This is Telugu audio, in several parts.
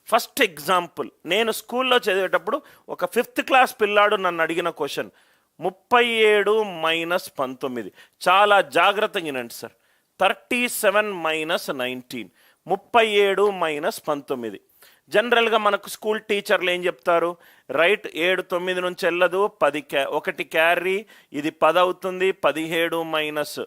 ఫస్ట్ ఎగ్జాంపుల్, నేను స్కూల్లో చదివేటప్పుడు ఒక 5th క్లాస్ పిల్లాడు నన్ను అడిగిన క్వశ్చన్ 37 మైనస్ 19. చాలా జాగ్రత్తగా వినండి సార్. 37 minus 19, 37 minus 19. జనరల్గా మనకు స్కూల్ టీచర్లు ఏం చెప్తారు, రైట్ 7 9 నుంచి వెళ్ళదు, 1 క్యారీ, ఇది 10 అవుతుంది. 17 మైనస్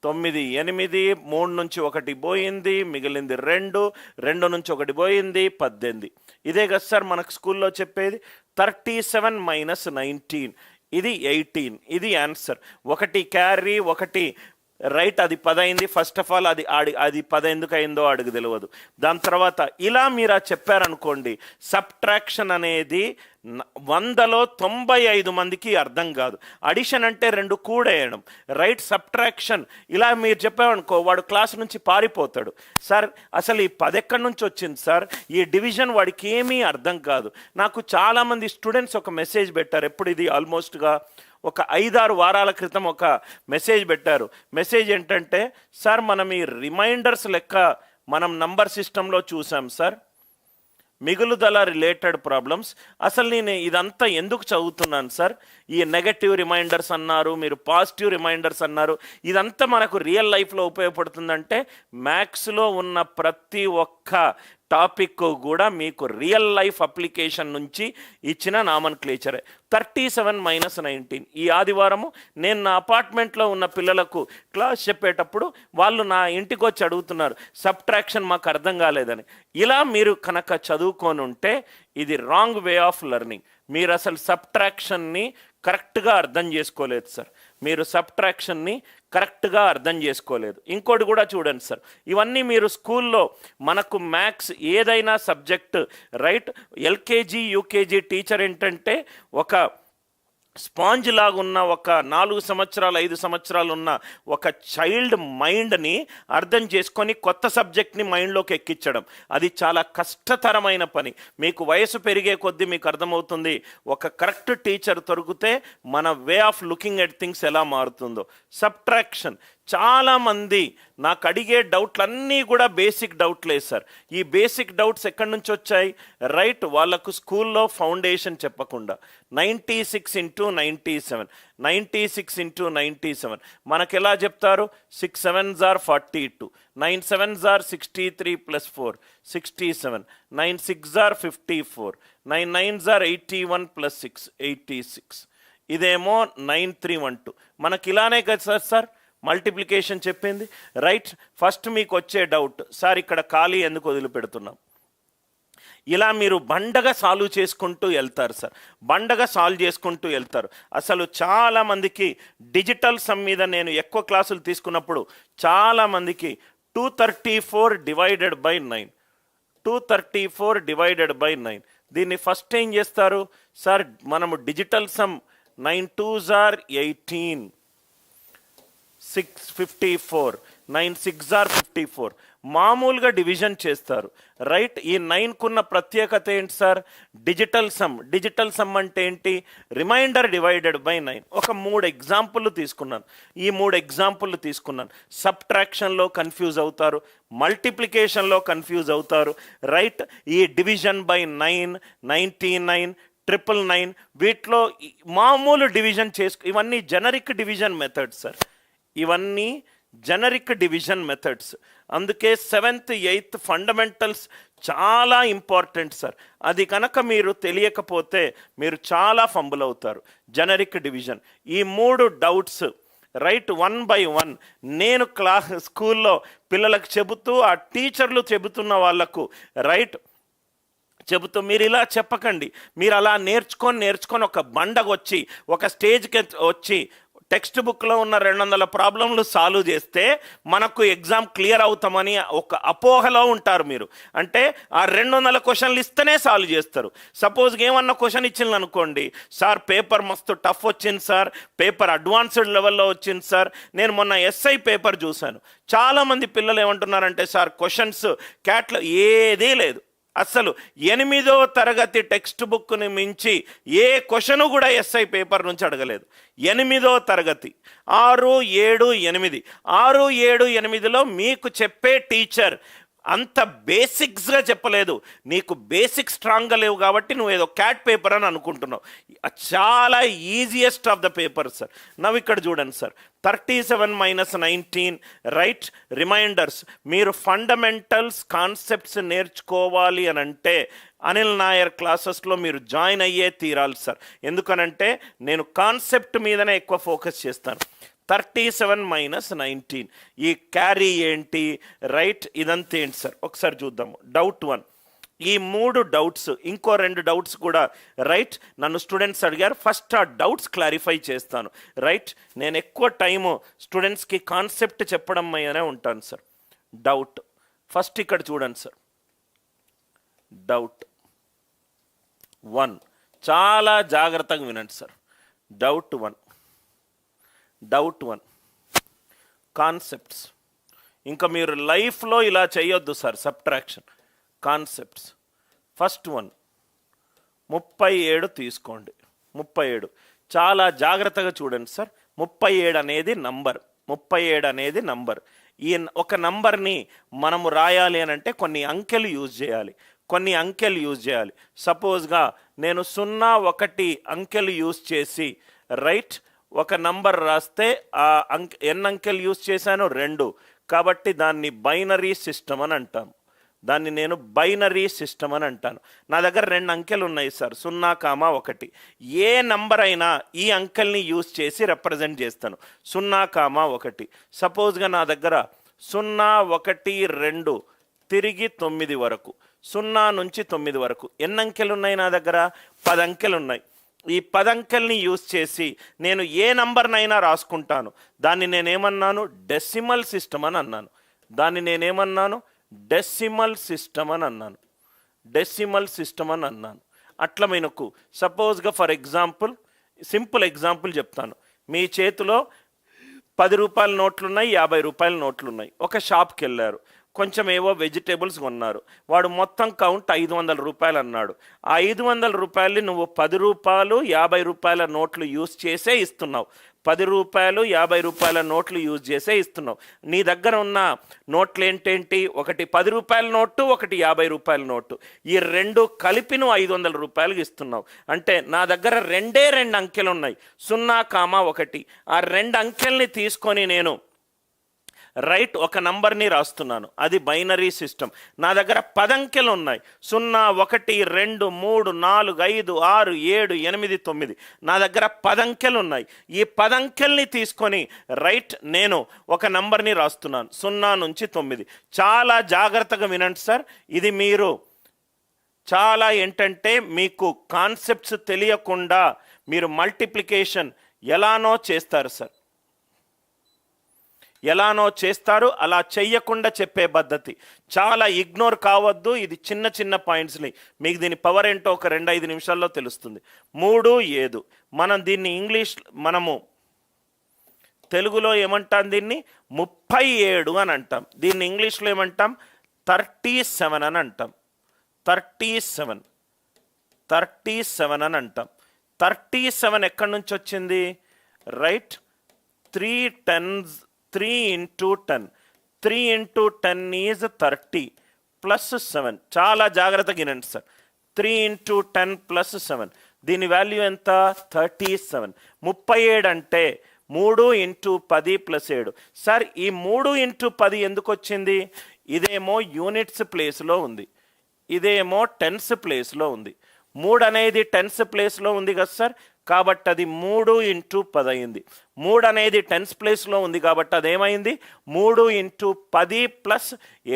9 8, 3 నుంచి 1 పోయింది, మిగిలింది 2, 2 నుంచి 1 పోయింది, 18. ఇదే కదా సార్ మనకు స్కూల్లో చెప్పేది. 37 మైనస్ 19, ఇది 18. ఇది ఆన్సర్. 1 క్యారీ, 1 రైట్, అది 10 అయింది. ఫస్ట్ ఆఫ్ ఆల్ అది 10 ఎందుకు అయిందో అడుగు తెలియదు. దాని తర్వాత ఇలా మీరు చెప్పారనుకోండి, సబ్ట్రాక్షన్ అనేది 100లో 95 మందికి అర్థం కాదు. అడిషన్ అంటే 2 కూడేయడం, రైట్. సబ్ట్రాక్షన్ ఇలా మీరు చెప్పారనుకో, వాడు క్లాస్ నుంచి పారిపోతాడు. సార్ అసలు ఈ 10 ఎక్కడి నుంచి వచ్చింది సార్, ఈ డివిజన్ వాడికి ఏమీ అర్థం కాదు. నాకు చాలామంది స్టూడెంట్స్ ఒక మెసేజ్ పెట్టారు. ఎప్పుడు ఇది ఆల్మోస్ట్గా ఒక 5-6 వారాల క్రితం ఒక మెసేజ్ పెట్టారు. మెసేజ్ ఏంటంటే, సార్ మనం ఈ రిమైండర్స్ లెక్క మనం నంబర్ సిస్టంలో చూసాం సార్, మిగులుదల రిలేటెడ్ ప్రాబ్లమ్స్. అసలు నేను ఇదంతా ఎందుకు చదువుతున్నాను సార్, ఈ నెగటివ్ రిమైండర్స్ అన్నారు, మీరు పాజిటివ్ రిమైండర్స్ అన్నారు, ఇదంతా మనకు రియల్ లైఫ్లో ఉపయోగపడుతుందంటే మ్యాథ్స్లో ఉన్న ప్రతి ఒక్క టాపిక్ కూడా మీకు రియల్ లైఫ్ అప్లికేషన్ నుంచి ఇచ్చిన నామన్క్లేచరే. 37 మైనస్ 19. ఈ ఆదివారము నేను నా అపార్ట్మెంట్లో ఉన్న పిల్లలకు క్లాస్ చెప్పేటప్పుడు వాళ్ళు నా ఇంటికి వచ్చి అడుగుతున్నారు, సబ్ట్రాక్షన్ మాకు అర్థం కాలేదని. ఇలా మీరు కనుక చదువుకొని ఉంటే ఇది రాంగ్ వే ఆఫ్ లెర్నింగ్. మీరు అసలు సబ్ట్రాక్షన్ని కరెక్ట్గా అర్థం చేసుకోలేదు సార్, మీరు సబ్ట్రాక్షన్ని కరెక్ట్గా అర్థం చేసుకోలేదు. ఇంకోటి కూడా చూడండి సార్, ఇవన్నీ మీరు స్కూల్లో మనకు మ్యాథ్స్ ఏదైనా subject, right, LKG UKG teacher ఏంటంటే ఒక స్పాంజ్ లాగా ఉన్న, ఒక 4 సంవత్సరాలు 5 సంవత్సరాలు ఉన్న ఒక చైల్డ్ మైండ్ని అర్థం చేసుకొని కొత్త సబ్జెక్ట్ని మైండ్లోకి ఎక్కించడం, అది చాలా కష్టతరమైన పని. మీకు వయసు పెరిగే కొద్దీ మీకు అర్థమవుతుంది, ఒక కరెక్ట్ టీచర్ దొరికితే మన way of looking at things ఎలా మారుతుందో. సబ్ట్రాక్షన్ చాలామంది నాకు అడిగే డౌట్లన్నీ కూడా బేసిక్ డౌట్లే సార్. ఈ బేసిక్ డౌట్స్ ఎక్కడి నుంచి వచ్చాయి, రైట్, వాళ్ళకు స్కూల్లో ఫౌండేషన్ చెప్పకుండా. 96 ఇంటూ 97, 96 ఇంటూ 97 మనకు ఎలా చెప్తారు, 6 7s are 42, 9 7s are 63 + 4 67, 9 6s are 54, 9 9s are 81 + 6 86. ఇదేమో 9312. మనకి ఇలానే కదా సార్ మల్టిప్లికేషన్ చెప్పింది, రైట్. ఫస్ట్ మీకు వచ్చే డౌట్, సార్ ఇక్కడ ఖాళీ ఎందుకు వదిలిపెడుతున్నాం. ఇలా మీరు బండగా సాల్వ్ చేసుకుంటూ వెళ్తారు సార్, బండగా సాల్వ్ చేసుకుంటూ వెళ్తారు. అసలు చాలామందికి డిజిటల్ సమ్ మీద నేను ఎక్కువ క్లాసులు తీసుకున్నప్పుడు చాలామందికి 234 డివైడెడ్ బై 9, 234 డివైడెడ్ బై 9. దీన్ని ఫస్ట్ ఏం చేస్తారు సార్, మనము digital sum 9 2s are 18, 654, 9 6s are 54 మామూలుగా డివిజన్ చేస్తారు, రైట్. ఈ 9కున్న ప్రత్యేకత ఏంటి sir, digital sum. Digital sum అంటే ఏంటి, రిమైండర్ డివైడెడ్ బై 9. ఒక 3 ఎగ్జాంపుల్ తీసుకున్నాను, ఈ 3 ఎగ్జాంపుల్ తీసుకున్నాను. సబ్ట్రాక్షన్లో కన్ఫ్యూజ్ అవుతారు, మల్టిప్లికేషన్లో కన్ఫ్యూజ్ అవుతారు, రైట్. ఈ డివిజన్ బై 9, 99, 999 వీటిలో మామూలు డివిజన్ ఇవన్నీ జనరిక్ డివిజన్ మెథడ్స్ సార్, ఇవన్నీ జనరిక్ డివిజన్ మెథడ్స్. అందుకే 7th 8th ఫండమెంటల్స్ చాలా ఇంపార్టెంట్ సార్. అది కనుక మీరు తెలియకపోతే మీరు చాలా ఫంబుల్ అవుతారు. జనరిక్ డివిజన్, ఈ 3 డౌట్స్, రైట్, 1 by 1 నేను స్కూల్లో పిల్లలకు చెబుతూ, ఆ టీచర్లు చెబుతున్న వాళ్లకు, రైట్, చెబుతూ మీరు ఇలా చెప్పకండి, మీరు అలా నేర్చుకొని ఒక బండగొచ్చి ఒక స్టేజ్కి వచ్చి టెక్స్ట్ బుక్లో ఉన్న 200 ప్రాబ్లంలు సాల్వ్ చేస్తే మనకు ఎగ్జామ్ క్లియర్ అవుతామని ఒక అపోహలో ఉంటారు మీరు. అంటే ఆ 200 క్వశ్చన్లు ఇస్తేనే సాల్వ్ చేస్తారు. సపోజ్గా ఏమన్నా క్వశ్చన్ ఇచ్చింది అనుకోండి, సార్ పేపర్ మస్తు టఫ్ వచ్చింది సార్, పేపర్ అడ్వాన్స్డ్ లెవెల్లో వచ్చింది సార్. నేను మొన్న ఎస్ఐ పేపర్ చూశాను, చాలామంది పిల్లలు ఏమంటున్నారంటే, సార్ క్వశ్చన్స్ క్యాట్లో ఏదీ లేదు, అసలు 8వ తరగతి టెక్స్ట్ బుక్ని మించి ఏ క్వశ్చను కూడా ఎస్ఐ పేపర్ నుంచి అడగలేదు. 8వ తరగతి 6 7 8 6 7 8లో మీకు చెప్పే టీచర్ అంత బేసిక్స్గా చెప్పలేదు, నీకు బేసిక్ స్ట్రాంగ్గా లేవు కాబట్టి నువ్వు ఏదో క్యాట్ పేపర్ అని అనుకుంటున్నావు. చాలా easiest of the paper sir. నవ్వు ఇక్కడ చూడండి సార్, 37 మైనస్ 19, రైట్? రిమైండర్స్. మీరు ఫండమెంటల్స్ కాన్సెప్ట్స్ నేర్చుకోవాలి అని అంటే అనిల్ నాయర్ క్లాసెస్లో మీరు జాయిన్ అయ్యే తీరాలి సార్. ఎందుకనంటే నేను కాన్సెప్ట్ మీదనే ఎక్కువ ఫోకస్ చేస్తాను. 37 మైనస్ 19, ఈ క్యారీ ఏంటి, రైట్? ఇదంతా ఏంటి సార్ ఒకసారి చూద్దాము. డౌట్ 1, ఈ 3 డౌట్స్, ఇంకో 2 డౌట్స్ కూడా, రైట్? నన్ను స్టూడెంట్స్ అడిగారు, ఫస్ట్ ఆ డౌట్స్ క్లారిఫై చేస్తాను, రైట్? నేను ఎక్కువ టైము స్టూడెంట్స్కి కాన్సెప్ట్ చెప్పడం మీదనే ఉంటాను సార్. డౌట్ ఫస్ట్ ఇక్కడ చూడండి సార్. డౌట్ 1 చాలా జాగ్రత్తగా వినండి సార్. Doubt 1 concepts. ఇంకా మీరు లైఫ్లో ఇలా చేయొద్దు సార్ సబ్ట్రాక్షన్. కాన్సెప్ట్స్. ఫస్ట్ 1 37 తీసుకోండి. 37 చాలా జాగ్రత్తగా చూడండి సార్. 37 అనేది నంబర్. 37 అనేది నంబర్. ఈ ఒక నంబర్ని మనము రాయాలి అని అంటే కొన్ని అంకెలు యూజ్ చేయాలి. సపోజ్గా నేను 0, 1 అంకెలు యూజ్ చేసి, రైట్, ఒక నంబర్ రాస్తే ఆ ఎన్ని అంకెలు యూజ్ చేశాను? 2. కాబట్టి దాన్ని బైనరీ సిస్టమ్ అని అంటాం. దాన్ని నేను బైనరీ సిస్టమ్ అని అంటాను. నా దగ్గర 2 అంకెలు ఉన్నాయి సార్, 0, 1. ఏ నంబర్ అయినా ఈ అంకెల్ని యూజ్ చేసి రిప్రజెంట్ చేస్తాను. 0, 1. సపోజ్గా నా దగ్గర 0, 1, 2 తిరిగి 9 వరకు, 0 నుంచి 9 వరకు ఎన్ని అంకెలు ఉన్నాయి నా దగ్గర? 10 అంకెలు ఉన్నాయి. ఈ 10 అంకెల్ని యూజ్ చేసి నేను ఏ నంబర్నైనా రాసుకుంటాను. దాన్ని నేనేమన్నాను? డెసిమల్ సిస్టమ్ అని అన్నాను. డెసిమల్ సిస్టమ్ అని అన్నాను. అట్లా మనకు సపోజ్గా ఫర్ ఎగ్జాంపుల్, సింపుల్ ఎగ్జాంపుల్ చెప్తాను. మీ చేతిలో 10 రూపాయల నోట్లున్నాయి, 50 రూపాయల నోట్లున్నాయి. ఒక షాప్కి వెళ్ళారు, కొంచెం ఏవో వెజిటేబుల్స్ కొన్నారు. వాడు మొత్తం కౌంట్ 500 రూపాయలు అన్నాడు. ఆ 500 రూపాయలు నువ్వు 10 రూపాయలు 50 రూపాయల నోట్లు యూజ్ చేసే ఇస్తున్నావు. 10 రూపాయలు 50 రూపాయల నోట్లు యూజ్ చేసే ఇస్తున్నావు. నీ దగ్గర ఉన్న నోట్లు ఏంటేంటి? ఒకటి 10 రూపాయల నోటు, ఒకటి 50 రూపాయల నోటు. ఈ 2 కలిపి నువ్వు 500 రూపాయలకి ఇస్తున్నావు. అంటే నా దగ్గర 2 అంకెలు ఉన్నాయి, 0, 1. ఆ 2 అంకెల్ని తీసుకొని నేను, రైట్, ఒక నంబర్ని రాస్తున్నాను. అది బైనరీ సిస్టమ్. నా దగ్గర 10 అంకెలు ఉన్నాయి, 0, 1, 2, 3, 4, 5, 6, 7, 8, 9. నా దగ్గర 10 అంకెలు ఉన్నాయి. ఈ 10 అంకెల్ని తీసుకొని, రైట్, నేను ఒక నంబర్ని రాస్తున్నాను 0 నుంచి 9. చాలా జాగ్రత్తగా వినండి సార్. ఇది మీరు చాలా ఏంటంటే మీకు కాన్సెప్ట్స్ తెలియకుండా మీరు మల్టిప్లికేషన్ ఎలానో చేస్తారు సార్. అలా చెయ్యకుండా చెప్పే పద్ధతి. చాలా ఇగ్నోర్ కావద్దు. ఇది చిన్న పాయింట్స్ని, మీకు దీని పవర్ ఏంటో ఒక 2-5 నిమిషాల్లో తెలుస్తుంది. 3, 7 మనం దీన్ని మనము తెలుగులో ఏమంటాం? దీన్ని 37 అని అంటాం. దీన్ని ఇంగ్లీష్లో ఏమంటాం? 37 అని అంటాం. 37 అని అంటాం. 37 ఎక్కడి నుంచి వచ్చింది? Right, 3 into 10. 3 into 10 is 30 plus 7. చాలా జాగ్రత్తగా వినండి సార్. 3 into 10 plus 7, దీని వాల్యూ ఎంత? 37. 37 అంటే 3 into 10 plus 7. సార్, ఈ 3 into 10 ఎందుకు వచ్చింది? ఇదేమో యూనిట్స్ ప్లేస్లో ఉంది, ఇదేమో టెన్స్ ప్లేస్లో ఉంది. 3 అనేది టెన్స్ ప్లేస్లో ఉంది కదా సార్, కాబట్టి అది 3 into 10 అయింది. 3 అనేది టెన్స్ ప్లేస్లో ఉంది కాబట్టి అదేమైంది? 3 into 10 plus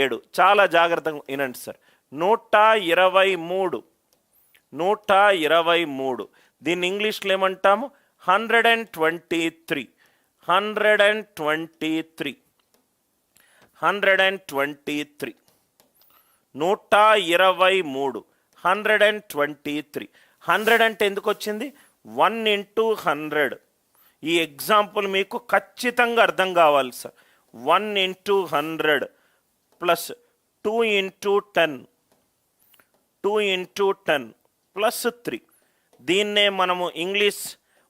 7. చాలా జాగ్రత్తగా వినండి సార్. 123. దీన్ని ఇంగ్లీష్లో ఏమంటాము? 123. 123. 123. 100 అంటే ఎందుకు వచ్చింది? 1 into 100. ఈ ఎగ్జాంపుల్ మీకు ఖచ్చితంగా అర్థం కావాలి sir. 1 into 100 plus 2 into 10. 2 into 10 plus 3. దీన్నే మనము ఇంగ్లీష్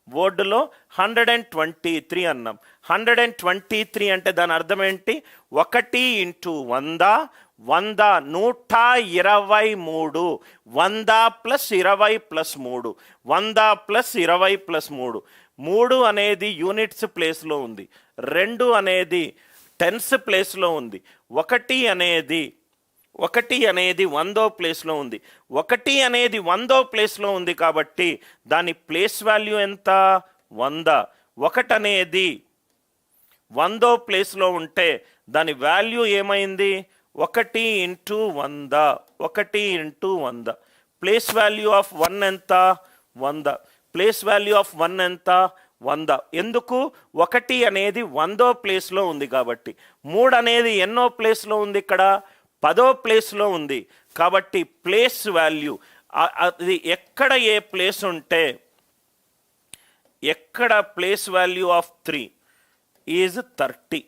వర్డ్లో 123 అన్నాం. 123 అంటే దాని అర్థం ఏంటి? 1 into 100, 100 123, 100 plus 20 plus 3, 100 plus 20 plus 3. 3 అనేది యూనిట్స్ ప్లేస్లో ఉంది, 2 అనేది టెన్స్ ప్లేస్లో ఉంది, 1 అనేది 100వ ప్లేస్లో ఉంది. 1 అనేది 100వ ప్లేస్లో ఉంది కాబట్టి దాని ప్లేస్ వాల్యూ ఎంత? 100. 1 అనేది 100వ ప్లేస్లో ఉంటే దాని వాల్యూ ఏమైంది? 1 into 100. 1 into 100. Place value of 1 ఎంత? 100. ప్లేస్ వాల్యూ ఆఫ్ 1 ఎంత? 100. ఎందుకు? 1 అనేది 100వ ప్లేస్లో ఉంది కాబట్టి. 3 అనేది ఎన్నో ప్లేస్లో ఉంది? ఇక్కడ 10వ ప్లేస్లో ఉంది కాబట్టి ప్లేస్ వాల్యూ అది ఎక్కడ ఏ ప్లేస్ ఉంటే, ఎక్కడ ప్లేస్ వాల్యూ ఆఫ్ 3 ఈజ్ 30.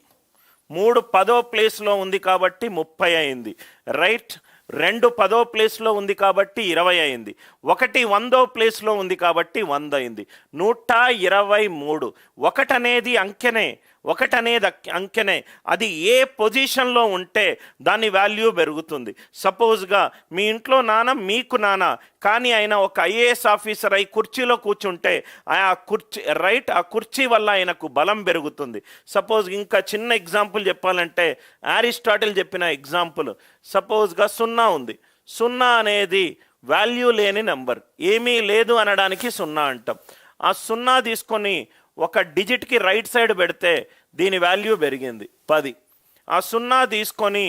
3 10వ ప్లేస్లో ఉంది కాబట్టి 30 అయింది, రైట్. 2 10వ ప్లేస్లో ఉంది కాబట్టి 20 అయింది. 1 100వ ప్లేస్లో ఉంది కాబట్టి 100 అయింది. 123. 1 అనేది అంకెనే, 1 అనేది అంకెనే. అది ఏ పొజిషన్లో ఉంటే దాని వాల్యూ పెరుగుతుంది. సపోజ్గా మీ ఇంట్లో నాన్న మీకు నాన్న, కానీ ఆయన ఒక ఐఏఎస్ ఆఫీసర్ అయి కుర్చీలో కూర్చుంటే ఆ కుర్చీ రైట్, ఆ కుర్చీ వల్ల ఆయనకు బలం పెరుగుతుంది. సపోజ్ ఇంకా చిన్న ఎగ్జాంపుల్ చెప్పాలంటే అరిస్టాటిల్ చెప్పిన ఎగ్జాంపుల్, సపోజ్గా 0 ఉంది. 0 అనేది వాల్యూ లేని నెంబర్, ఏమీ లేదు అనడానికి 0 అంటాం. ఆ 0 తీసుకొని ఒక డిజిట్కి రైట్ సైడ్ పెడితే దీని వాల్యూ పెరిగింది 10. ఆ 0 తీసుకొని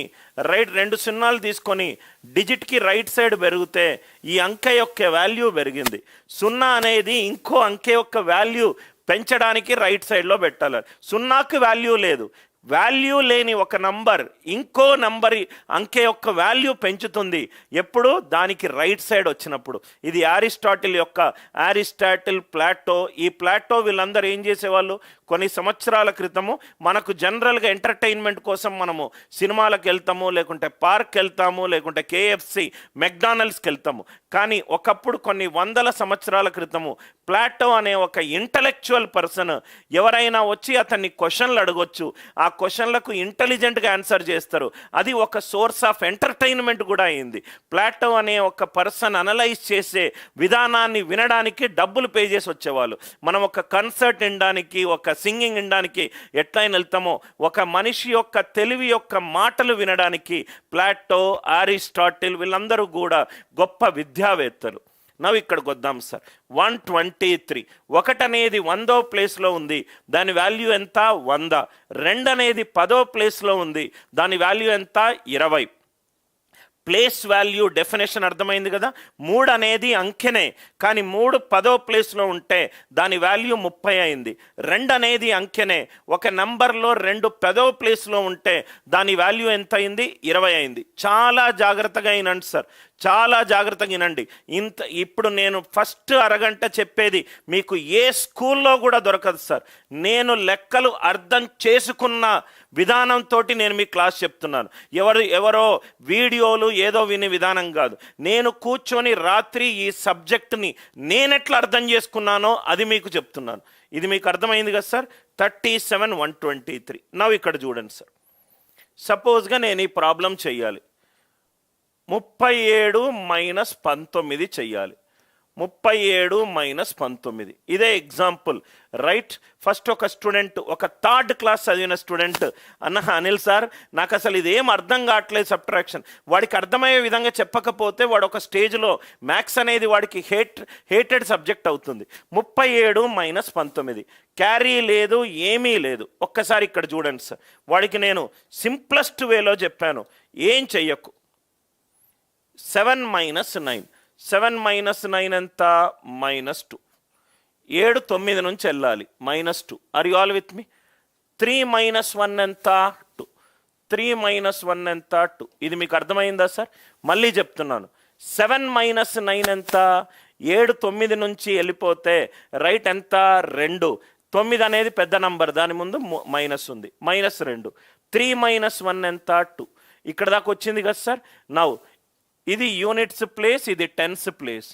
రైట్ 2 0లు తీసుకొని డిజిట్కి రైట్ సైడ్ పెరిగితే ఈ అంకె యొక్క వాల్యూ పెరిగింది. 0 అనేది ఇంకో అంకె యొక్క వాల్యూ పెంచడానికి రైట్ సైడ్లో పెట్టాలి. 0కి వాల్యూ లేదు, వాల్యూ లేని ఒక నంబర్ ఇంకో నంబర్ అంకె యొక్క వాల్యూ పెంచుతుంది ఎప్పుడు? దానికి రైట్ సైడ్ వచ్చినప్పుడు. ఇది అరిస్టాటిల్, ప్లాటో. ఈ ప్లాటో వీళ్ళందరూ ఏం చేసేవాళ్ళు? కొన్ని సంవత్సరాల క్రితము మనకు జనరల్గా ఎంటర్టైన్మెంట్ కోసం మనము సినిమాలకు వెళ్తాము, లేకుంటే పార్క్ వెళ్తాము, లేకుంటే కేఎఫ్సి, మెక్డానల్డ్స్కి వెళ్తాము. కానీ ఒకప్పుడు కొన్ని వందల సంవత్సరాల క్రితము ప్లాటో అనే ఒక ఇంటలెక్చువల్ పర్సన్ ఎవరైనా వచ్చి అతన్ని క్వశ్చన్లు అడగొచ్చు, ఆ క్వశ్చన్లకు ఇంటెలిజెంట్గా ఆన్సర్ చేస్తారు. అది ఒక సోర్స్ ఆఫ్ ఎంటర్టైన్మెంట్ కూడా అయింది. ప్లాటో అనే ఒక పర్సన్ అనలైజ్ చేసే విధానాన్ని వినడానికి డబ్బులు పే చేసి వచ్చేవాళ్ళు. మనం ఒక కన్సర్ట్ వినడానికి, ఒక సింగింగ్ వినడానికి ఎట్లయినా వెళ్తామో, ఒక మనిషి యొక్క తెలివి యొక్క మాటలు వినడానికి ప్లాటో, అరిస్టాటిల్ వీళ్ళందరూ కూడా గొప్ప విద్యావేత్తలు. నవ్వు ఇక్కడికి వద్దాం సార్. 123. 1 అనేది 100వ ప్లేస్లో ఉంది, దాని వాల్యూ ఎంత? 100. 2 అనేది 10వ ప్లేస్లో ఉంది, దాని వాల్యూ ఎంత? 20. ప్లేస్ వాల్యూ డెఫినేషన్ అర్థమైంది కదా. 3 అనేది అంకెనే, కానీ 3 10వ ప్లేస్లో ఉంటే దాని వాల్యూ 30 అయింది. 2 అనేది అంకెనే, ఒక నంబర్లో 2 10వ ప్లేస్లో ఉంటే దాని వాల్యూ ఎంత అయింది? 20 అయింది. చాలా జాగ్రత్తగా వినండి సార్, చాలా జాగ్రత్తగా వినండి. ఇప్పుడు నేను ఫస్ట్ అరగంట చెప్పేది మీకు ఏ స్కూల్లో కూడా దొరకదు సార్. నేను లెక్కలు అర్థం చేసుకున్న విధానంతో నేను మీ క్లాస్ చెప్తున్నాను. ఎవరో వీడియోలు ఏదో వినే విధానం కాదు. నేను కూర్చొని రాత్రి ఈ సబ్జెక్ట్ని నేనెట్లా అర్థం చేసుకున్నానో అది మీకు చెప్తున్నాను. ఇది మీకు అర్థమైంది కదా సార్. 37 123. నవ్వు ఇక్కడ చూడండి సార్. సపోజ్గా నేను ఈ ప్రాబ్లం చెయ్యాలి. 37 మైనస్ 19 చెయ్యాలి. 37 మైనస్ 19 ఇదే ఎగ్జాంపుల్, రైట్. ఫస్ట్ ఒక స్టూడెంట్, ఒక 3rd క్లాస్ చదివిన స్టూడెంట్, అనిల్ సార్ నాకు అసలు ఇదేం అర్థం కావట్లేదు సబ్ట్రాక్షన్. వాడికి అర్థమయ్యే విధంగా చెప్పకపోతే వాడు ఒక స్టేజ్లో మ్యాథ్స్ అనేది వాడికి హేటెడ్ సబ్జెక్ట్ అవుతుంది. 37 మైనస్ 19 క్యారీ లేదు, ఏమీ లేదు. ఒక్కసారి ఇక్కడ చూడండి సార్. వాడికి నేను సింప్లెస్ట్ వేలో చెప్పాను, ఏం చెయ్యకు. 7 మైనస్ 9. 7 మైనస్ 9 ఎంత? -2. 7 9 నుంచి వెళ్ళాలి, -2. Are you all with me? 3 minus 1 ఎంత? 2. 3 మైనస్ 1 ఎంత? 2. ఇది మీకు అర్థమైందా సార్? మళ్ళీ చెప్తున్నాను. 7 మైనస్ 9 ఎంత? 7 9 నుంచి వెళ్ళిపోతే రైట్ ఎంత? 2. 9 అనేది పెద్ద నంబర్, దాని ముందు మైనస్ ఉంది, -2. 3 మైనస్ 1 ఎంత? 2. ఇక్కడ దాకా వచ్చింది కదా సార్. నౌ ఇది యూనిట్స్ ప్లేస్, ఇది టెన్స్ ప్లేస్.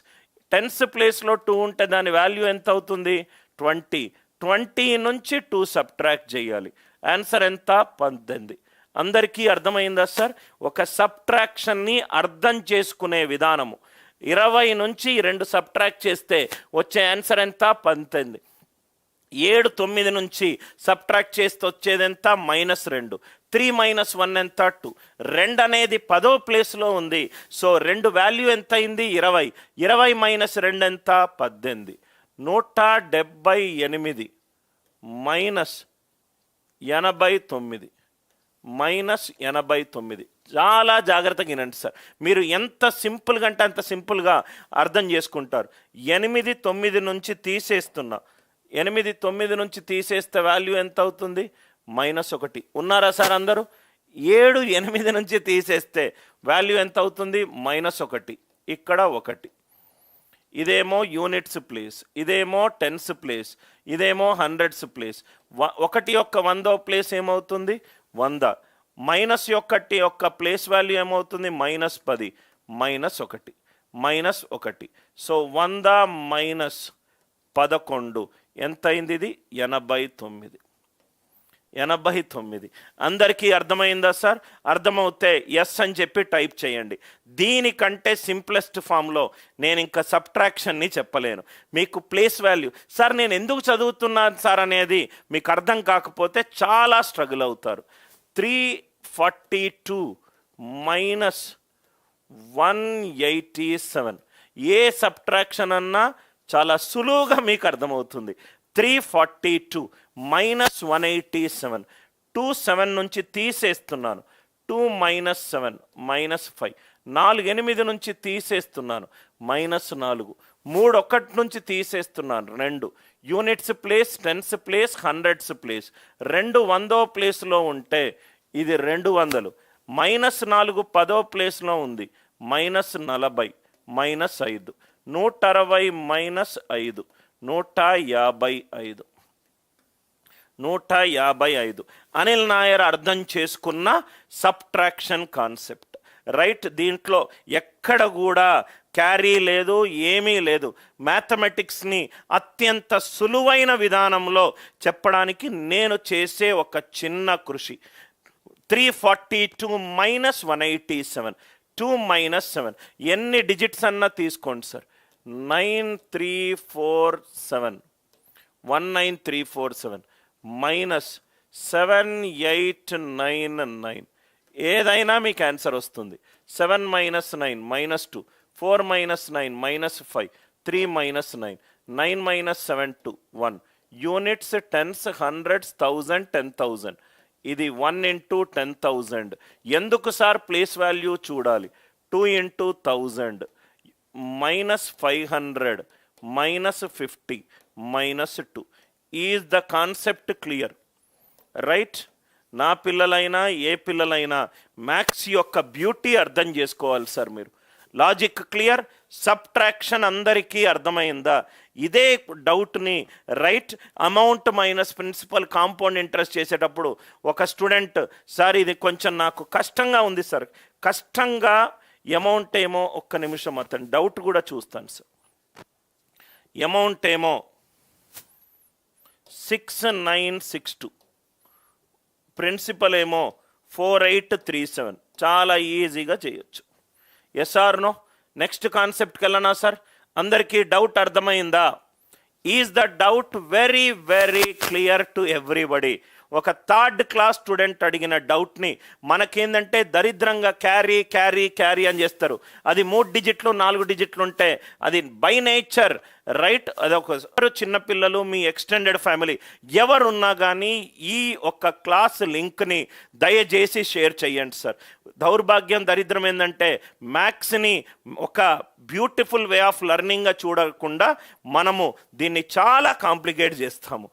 టెన్స్ ప్లేస్లో 2 ఉంటే దాని వాల్యూ ఎంత అవుతుంది? 20. 20 నుంచి 2 సబ్ట్రాక్ట్ చేయాలి. ఆన్సర్ ఎంత? 18. అందరికీ అర్థమైందా సార్? ఒక సబ్ట్రాక్షన్ని అర్థం చేసుకునే విధానము. 20 నుంచి 2 సబ్ట్రాక్ట్ చేస్తే వచ్చే ఆన్సర్ ఎంత? 18. 7 9 నుంచి సబ్ట్రాక్ట్ చేస్తే వచ్చేది ఎంత? -2. 3 - 1 ఎంత? 2. 2 అనేది 10వ ప్లేస్లో ఉంది. సో 2 వాల్యూ ఎంత అయింది? 20. 20 - 2 ఎంత? 18. 178 -89 చాలా జాగ్రత్తగా వినండి సార్. మీరు ఎంత సింపుల్గా అంటే అంత సింపుల్గా అర్థం చేసుకుంటారు. 8 9 నుంచి తీసేస్తున్నా. 8 9 నుంచి తీసేస్తే వాల్యూ ఎంత అవుతుంది? -1. ఉన్నారా సార్ అందరూ? 7 8 నుంచి తీసేస్తే వాల్యూ ఎంత అవుతుంది? -1. ఇక్కడ 1. ఇదేమో యూనిట్స్ ప్లేస్, ఇదేమో టెన్స్ ప్లేస్, ఇదేమో హండ్రెడ్స్ ప్లేస్. 1 యొక్క 100వ ప్లేస్ ఏమవుతుంది? 100. -1 యొక్క ప్లేస్ వాల్యూ ఏమవుతుంది? -10 -1 సో 100 - 11 ఎంత అయింది? ఇది 89. అందరికీ అర్థమైందా సార్? అర్థమవుతే ఎస్ అని చెప్పి టైప్ చేయండి. దీనికంటే సింప్లెస్ట్ ఫామ్లో నేను ఇంకా సబ్ట్రాక్షన్ని చెప్పలేను. మీకు ప్లేస్ వాల్యూ సార్ నేను ఎందుకు చదువుతున్నాను సార్ అనేది మీకు అర్థం కాకపోతే చాలా స్ట్రగుల్ అవుతారు. 342 - 187 ఏ సబ్ట్రాక్షన్ అన్నా చాలా సులువుగా మీకు అర్థమవుతుంది. 342 - 187. 2 7 నుంచి తీసేస్తున్నాను. 2 - 7 -5. 4 8 నుంచి తీసేస్తున్నాను. -4. 3 1 నుంచి తీసేస్తున్నాను. 2 units place, tens place, hundreds place. 2 100వ ప్లేస్లో ఉంటే ఇది 200. -4 10వ ప్లేస్లో ఉంది. -40 -5. 160 -5 155. అనిల్ నాయర్ అర్థం చేసుకున్న సబ్ట్రాక్షన్ కాన్సెప్ట్ రైట్. దీంట్లో ఎక్కడ కూడా క్యారీ లేదు, ఏమీ లేదు. మ్యాథమెటిక్స్ని అత్యంత సులువైన విధానంలో చెప్పడానికి నేను చేసే ఒక చిన్న కృషి. 342 - 187. 2 - 7 ఎన్ని డిజిట్స్ అన్నా తీసుకోండి సార్. 9347 19347 -7899 ఏదైనా మీకు ఆన్సర్ వస్తుంది. 7 - 9 -2 4 - 9 -5 3 - 9 9 - 7 2 1 యూనిట్స్, టెన్స్, హండ్రెడ్స్, 1000 10,000. ఇది 1 × 10,000. ఎందుకు సార్ ప్లేస్ వాల్యూ చూడాలి? 2 × 1000 -500 -50 -2. Is the concept clear right? నా పిల్లలైనా ఏ పిల్లలైనా మ్యాథ్స్ యొక్క బ్యూటీ అర్థం చేసుకోవాలి సార్ మీరు. Logic clear? సబ్ట్రాక్షన్ అందరికీ అర్థమైందా? ఇదే డౌట్ని right amount minus principal compound interest చేసేటప్పుడు ఒక స్టూడెంట్ సార్ ఇది కొంచెం నాకు కష్టంగా ఉంది సార్. కష్టంగా అమౌంట్ ఏమో ఒక్క నిమిషం అతను డౌట్ కూడా చూస్తాను సార్. అమౌంట్ ఏమో 6962, ప్రిన్సిపల్ ఏమో 4837. చాలా ఈజీగా చేయొచ్చు. Yes or no? నెక్స్ట్ కాన్సెప్ట్కి వెళ్ళనా సార్? అందరికీ డౌట్ అర్థమైందా? Is the doubt very very clear to everybody? ఒక 3rd క్లాస్ స్టూడెంట్ అడిగిన డౌట్ని మనకేందంటే దరిద్రంగా క్యారీ అని చేస్తారు. అది 3 డిజిట్లు 4 డిజిట్లు ఉంటే అది బై నేచర్ రైట్. అదొక చిన్నపిల్లలు, మీ ఎక్స్టెండెడ్ ఫ్యామిలీ ఎవరున్నా కానీ ఈ ఒక్క క్లాస్ లింక్ని దయచేసి షేర్ చేయండి సార్. దౌర్భాగ్యం, దరిద్రం ఏంటంటే మ్యాథ్స్ని ఒక బ్యూటిఫుల్ వే ఆఫ్ లెర్నింగ్గా చూడకుండా మనము దీన్ని చాలా కాంప్లికేట్ చేస్తాము.